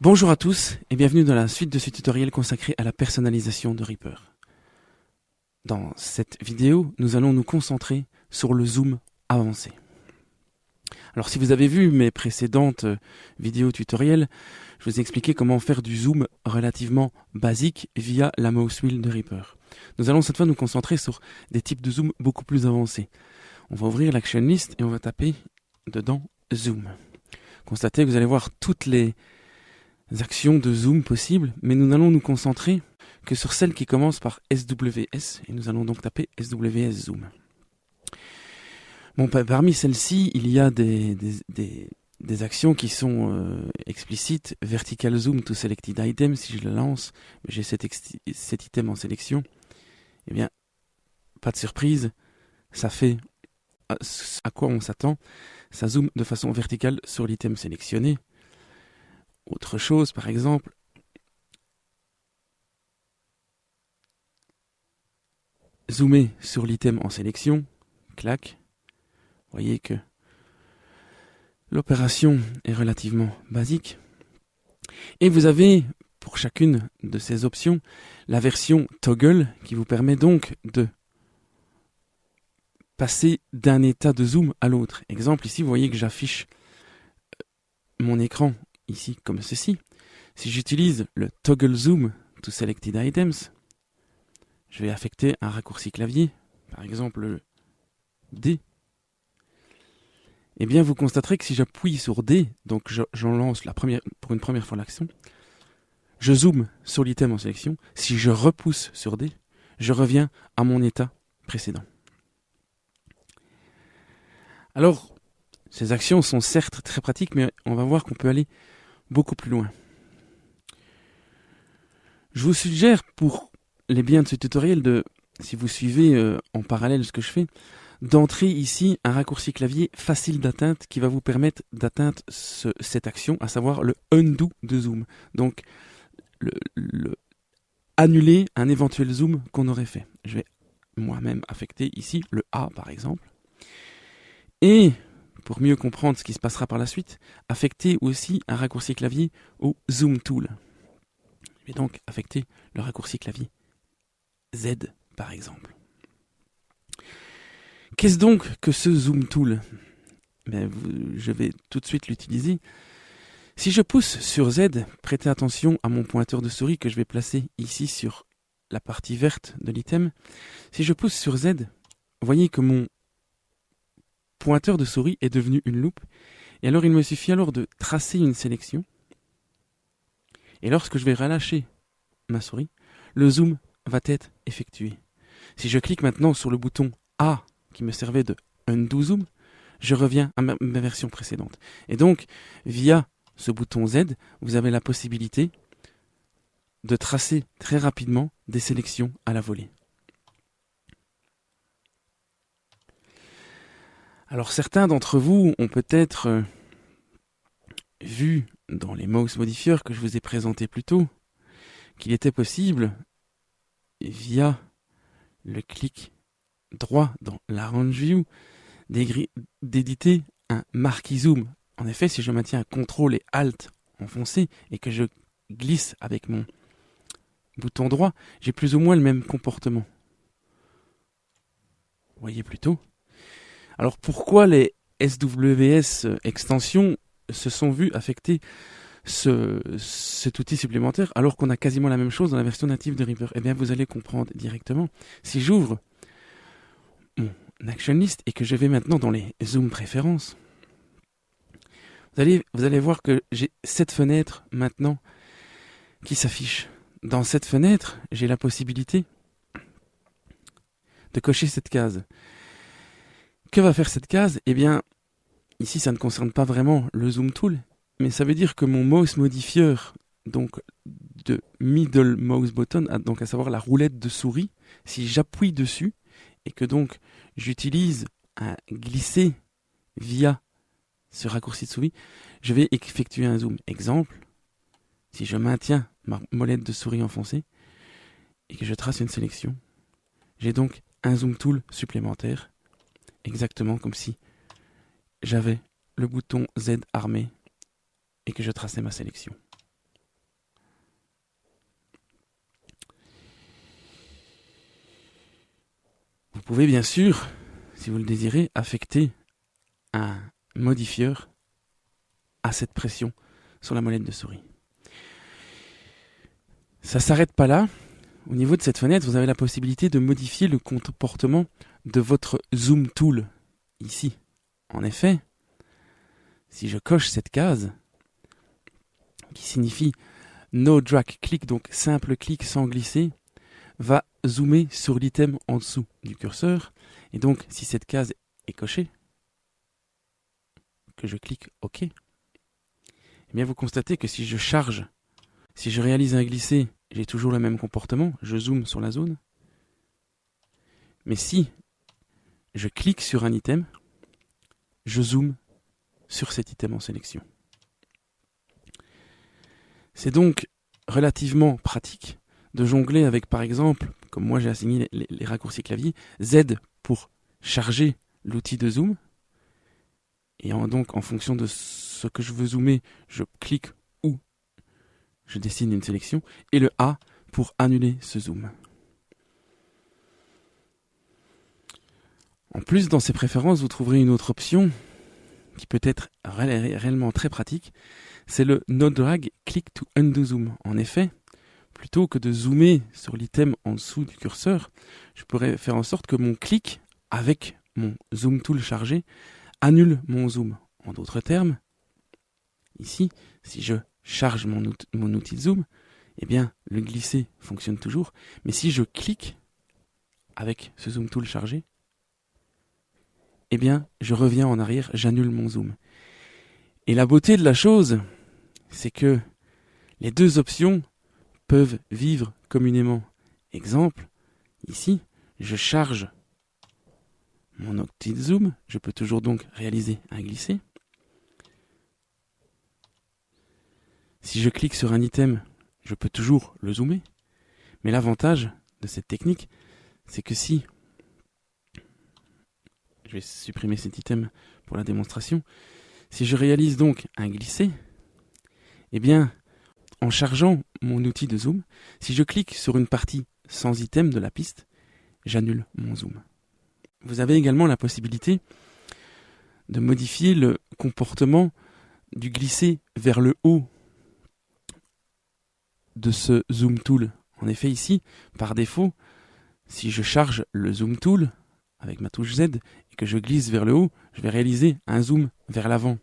Bonjour à tous et bienvenue dans la suite de ce tutoriel consacré à la personnalisation de Reaper. Dans cette vidéo, nous allons nous concentrer sur le zoom avancé. Alors si vous avez vu mes précédentes vidéos tutoriels, je vous ai expliqué comment faire du zoom relativement basique via la mouse wheel de Reaper. Nous allons cette fois nous concentrer sur des types de zoom beaucoup plus avancés. On va ouvrir l'action list et on va taper dedans zoom. Constatez que vous allez voir toutes les actions de zoom possibles, mais nous n'allons nous concentrer que sur celles qui commencent par SWS, et nous allons donc taper SWS Zoom. Bon, parmi celles-ci, il y a des actions qui sont explicites. Vertical Zoom to Selected Item, si je le lance, j'ai cet item en sélection, eh bien, pas de surprise, ça fait à quoi on s'attend. Ça zoome de façon verticale sur l'item sélectionné. Autre chose, par exemple, zoomer sur l'item en sélection, clac. Vous voyez que l'opération est relativement basique. Et vous avez, pour chacune de ces options, la version toggle qui vous permet donc de passer d'un état de zoom à l'autre. Exemple, ici, vous voyez que j'affiche mon écran ici comme ceci. Si j'utilise le toggle zoom to selected items, je vais affecter un raccourci clavier, par exemple le D. Eh bien, vous constaterez que si j'appuie sur D, donc j'en lance pour une première fois l'action, je zoome sur l'item en sélection. Si je repousse sur D, je reviens à mon état précédent. Alors, ces actions sont certes très pratiques, mais on va voir qu'on peut aller beaucoup plus loin. Je vous suggère, pour les biens de ce tutoriel, si vous suivez en parallèle ce que je fais, d'entrer ici un raccourci clavier facile d'atteinte qui va vous permettre d'atteindre cette action, à savoir le undo de zoom. Donc, annuler un éventuel zoom qu'on aurait fait. Je vais moi-même affecter ici le A par exemple. Et pour mieux comprendre ce qui se passera par la suite, affecter aussi un raccourci clavier au Zoom Tool. Je vais donc affecter le raccourci clavier Z, par exemple. Qu'est-ce donc que ce Zoom Tool ? Je vais tout de suite l'utiliser. Si je pousse sur Z, prêtez attention à mon pointeur de souris que je vais placer ici sur la partie verte de l'item. Si je pousse sur Z, vous voyez que mon pointeur de souris est devenu une loupe. Et alors, il me suffit alors de tracer une sélection. Et lorsque je vais relâcher ma souris, le zoom va être effectué. Si je clique maintenant sur le bouton A qui me servait de Undo Zoom, je reviens à ma version précédente. Et donc, via ce bouton Z, vous avez la possibilité de tracer très rapidement des sélections à la volée. Alors certains d'entre vous ont peut-être vu dans les mouse modifiers que je vous ai présentés plus tôt qu'il était possible, via le clic droit dans l'Arrange View, d'éditer un marquee zoom. En effet, si je maintiens CTRL et ALT enfoncé et que je glisse avec mon bouton droit, j'ai plus ou moins le même comportement. Vous voyez plutôt. Alors pourquoi les SWS extensions se sont vues affecter cet outil supplémentaire alors qu'on a quasiment la même chose dans la version native de Reaper? Eh bien, vous allez comprendre directement. Si j'ouvre mon action list et que je vais maintenant dans les zoom préférences, vous allez voir que j'ai cette fenêtre maintenant qui s'affiche. Dans cette fenêtre, j'ai la possibilité de cocher cette case. Que va faire cette case ? Eh bien, ici, ça ne concerne pas vraiment le Zoom Tool, mais ça veut dire que mon mouse modifier, donc de middle mouse button, donc à savoir la roulette de souris, si j'appuie dessus et que donc j'utilise un glisser via ce raccourci de souris, je vais effectuer un zoom. Exemple, si je maintiens ma molette de souris enfoncée et que je trace une sélection, j'ai donc un Zoom Tool supplémentaire, exactement comme si j'avais le bouton Z armé et que je traçais ma sélection. pouvez bien sûr, si vous le désirez, affecter un modifieur à cette pression sur la molette de souris. Ça ne s'arrête pas là. Au niveau de cette fenêtre, vous avez la possibilité de modifier le comportement de votre Zoom Tool ici. En effet, si je coche cette case, qui signifie No Drag Click, donc simple clic sans glisser, va zoomer sur l'item en dessous du curseur. Et donc, si cette case est cochée, que je clique OK, eh bien vous constatez que si je charge, si je réalise un glissé, j'ai toujours le même comportement, je zoome sur la zone. Mais si je clique sur un item, je zoome sur cet item en sélection. C'est donc relativement pratique de jongler avec, par exemple, comme moi j'ai assigné les raccourcis clavier, Z pour charger l'outil de zoom. Et donc en fonction de ce que je veux zoomer, je clique ou je dessine une sélection. Et le A pour annuler ce zoom. En plus, dans ces préférences, vous trouverez une autre option qui peut être réellement très pratique. C'est le No Drag Click to Undo Zoom. En effet, plutôt que de zoomer sur l'item en dessous du curseur, je pourrais faire en sorte que mon clic avec mon Zoom Tool chargé annule mon zoom. En d'autres termes, ici, si je charge mon outil de zoom, eh bien, le glisser fonctionne toujours. Mais si je clique avec ce Zoom Tool chargé, eh bien, je reviens en arrière, j'annule mon zoom. Et la beauté de la chose, c'est que les deux options peuvent vivre communément. Exemple, ici, je charge mon outil de zoom, je peux toujours donc réaliser un glissé. Si je clique sur un item, je peux toujours le zoomer. Mais l'avantage de cette technique, c'est que si, je vais supprimer cet item pour la démonstration, si je réalise donc un glissé, eh bien, en chargeant mon outil de zoom, si je clique sur une partie sans item de la piste, j'annule mon zoom. Vous avez également la possibilité de modifier le comportement du glisser vers le haut de ce Zoom Tool. En effet, ici, par défaut, si je charge le Zoom Tool avec ma touche Z et que je glisse vers le haut, je vais réaliser un zoom vers l'avant.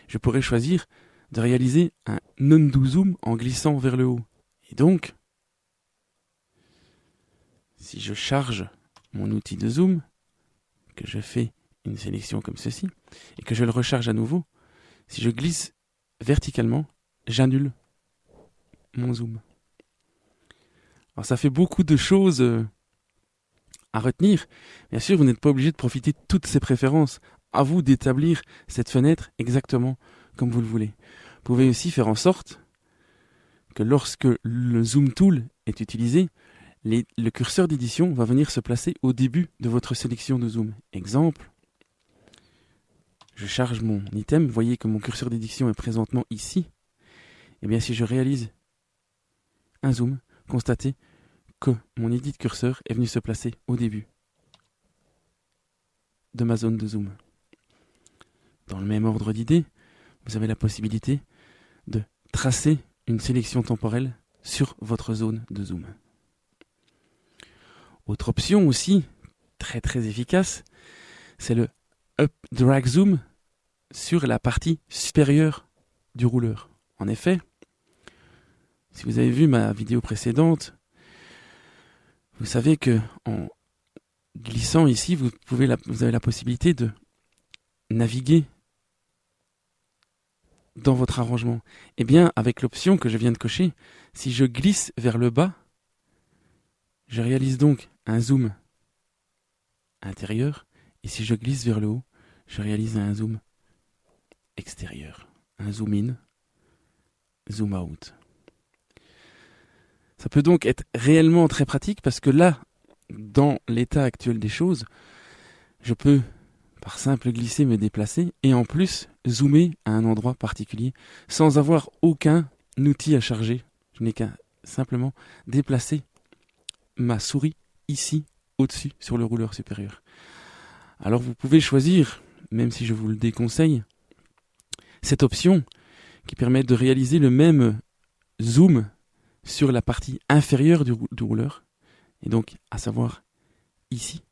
Je pourrais choisir de réaliser un undo zoom en glissant vers le haut. Et donc, si je charge mon outil de zoom, que je fais une sélection comme ceci, et que je le recharge à nouveau, si je glisse verticalement, j'annule mon zoom. Alors ça fait beaucoup de choses à retenir. Bien sûr, vous n'êtes pas obligé de profiter de toutes ces préférences. À vous d'établir cette fenêtre exactement comme vous le voulez. Vous pouvez aussi faire en sorte que lorsque le Zoom Tool est utilisé, le curseur d'édition va venir se placer au début de votre sélection de zoom. Exemple, je charge mon item, vous voyez que mon curseur d'édition est présentement ici. Et bien si je réalise un zoom, constatez que mon edit curseur est venu se placer au début de ma zone de zoom. Dans le même ordre d'idée, vous avez la possibilité de tracer une sélection temporelle sur votre zone de zoom. Autre option aussi, très très efficace, c'est le Up Drag Zoom sur la partie supérieure du rouleur. En effet, si vous avez vu ma vidéo précédente, vous savez que en glissant ici, vous avez la possibilité de naviguer dans votre arrangement. Eh bien, avec l'option que je viens de cocher, si je glisse vers le bas, je réalise donc un zoom intérieur, et si je glisse vers le haut, je réalise un zoom extérieur, un zoom in, zoom out. Ça peut donc être réellement très pratique parce que là, dans l'état actuel des choses, je peux par simple glisser me déplacer et en plus zoomer à un endroit particulier sans avoir aucun outil à charger. Je n'ai qu'à simplement déplacer ma souris ici au-dessus sur le rouleur supérieur. Alors vous pouvez choisir, même si je vous le déconseille, cette option qui permet de réaliser le même zoom sur la partie inférieure du rouleur, et donc à savoir ici.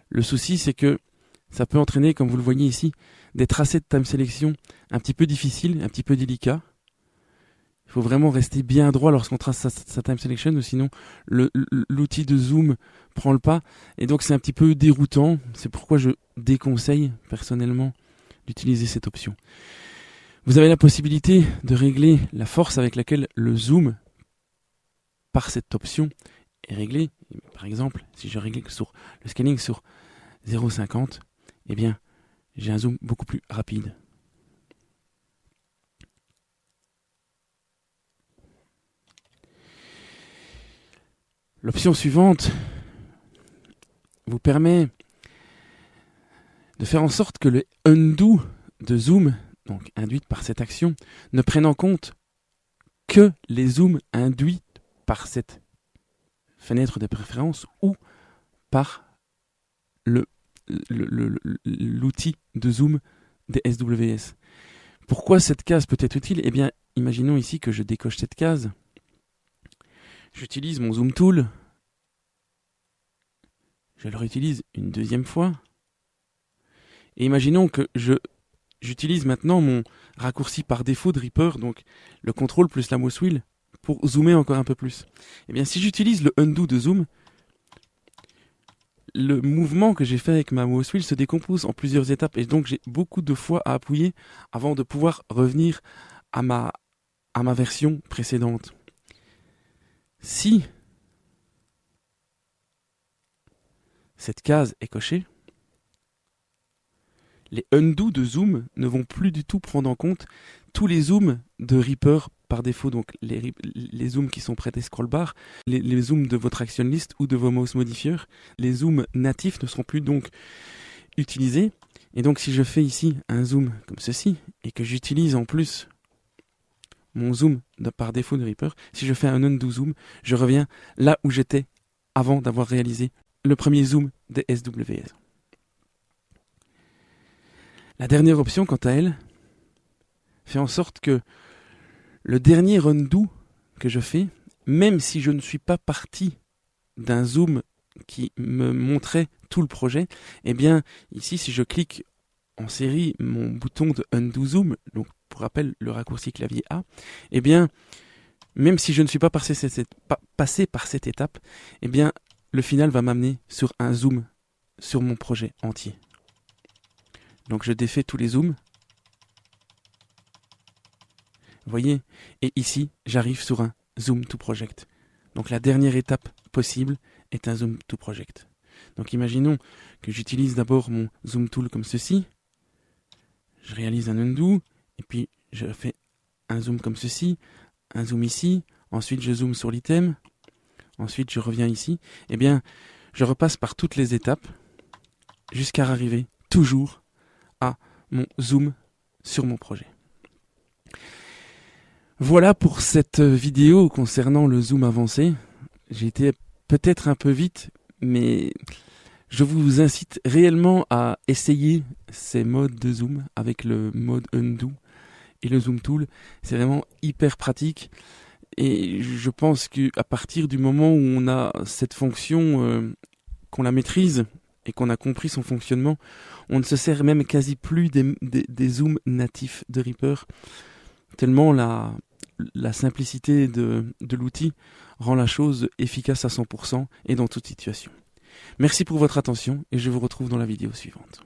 Le souci, c'est que ça peut entraîner, comme vous le voyez ici, des tracés de time selection un petit peu difficiles, un petit peu délicats. Il faut vraiment rester bien droit lorsqu'on trace sa time selection, ou sinon l'outil de zoom prend le pas. Et donc c'est un petit peu déroutant. C'est pourquoi je déconseille personnellement d'utiliser cette option. Vous avez la possibilité de régler la force avec laquelle le zoom par cette option est réglé. Par exemple, si je règle sur le scaling sur 0,50, eh bien, j'ai un zoom beaucoup plus rapide. L'option suivante vous permet de faire en sorte que le undo de zoom, donc induite par cette action, ne prenne en compte que les zooms induits par cette fenêtre de préférence ou par l'outil de zoom des SWS. Pourquoi cette case peut être utile ? Eh bien, imaginons ici que je décoche cette case. J'utilise mon zoom tool. Je le réutilise une deuxième fois. Et imaginons que j'utilise maintenant mon raccourci par défaut de Reaper, donc le contrôle plus la mouse wheel, pour zoomer encore un peu plus. Eh bien, si j'utilise le undo de zoom, le mouvement que j'ai fait avec ma mouse wheel se décompose en plusieurs étapes, et donc j'ai beaucoup de fois à appuyer avant de pouvoir revenir à ma version précédente. Si cette case est cochée, les undo de zoom ne vont plus du tout prendre en compte tous les zooms de Reaper par défaut, donc les zooms qui sont près des scroll bars, les zooms de votre action list ou de vos mouse modifiers. Les zooms natifs ne seront plus donc utilisés. Et donc si je fais ici un zoom comme ceci, et que j'utilise en plus mon zoom par défaut de Reaper, si je fais un undo zoom, je reviens là où j'étais avant d'avoir réalisé le premier zoom des SWS. La dernière option, quant à elle, fait en sorte que le dernier undo que je fais, même si je ne suis pas parti d'un zoom qui me montrait tout le projet, eh bien, ici, si je clique en série mon bouton de undo zoom, donc pour rappel, le raccourci clavier A, eh bien, même si je ne suis pas passé par cette étape, eh bien, le final va m'amener sur un zoom sur mon projet entier. Donc je défais tous les zooms. Vous voyez ? Et ici, j'arrive sur un zoom to project. Donc la dernière étape possible est un zoom to project. Donc imaginons que j'utilise d'abord mon zoom tool comme ceci. Je réalise un undo, et puis je fais un zoom comme ceci, un zoom ici, ensuite je zoome sur l'item, ensuite je reviens ici. Eh bien, je repasse par toutes les étapes jusqu'à arriver toujours à mon zoom sur mon projet. Voilà pour cette vidéo concernant le zoom avancé. J'ai été peut-être un peu vite, mais je vous incite réellement à essayer ces modes de zoom avec le mode undo et le zoom tool. C'est vraiment hyper pratique, et je pense qu'à partir du moment où on a cette fonction, qu'on la maîtrise et qu'on a compris son fonctionnement, on ne se sert même quasi plus des zooms natifs de Reaper, tellement la simplicité de l'outil rend la chose efficace à 100% et dans toute situation. Merci pour votre attention, et je vous retrouve dans la vidéo suivante.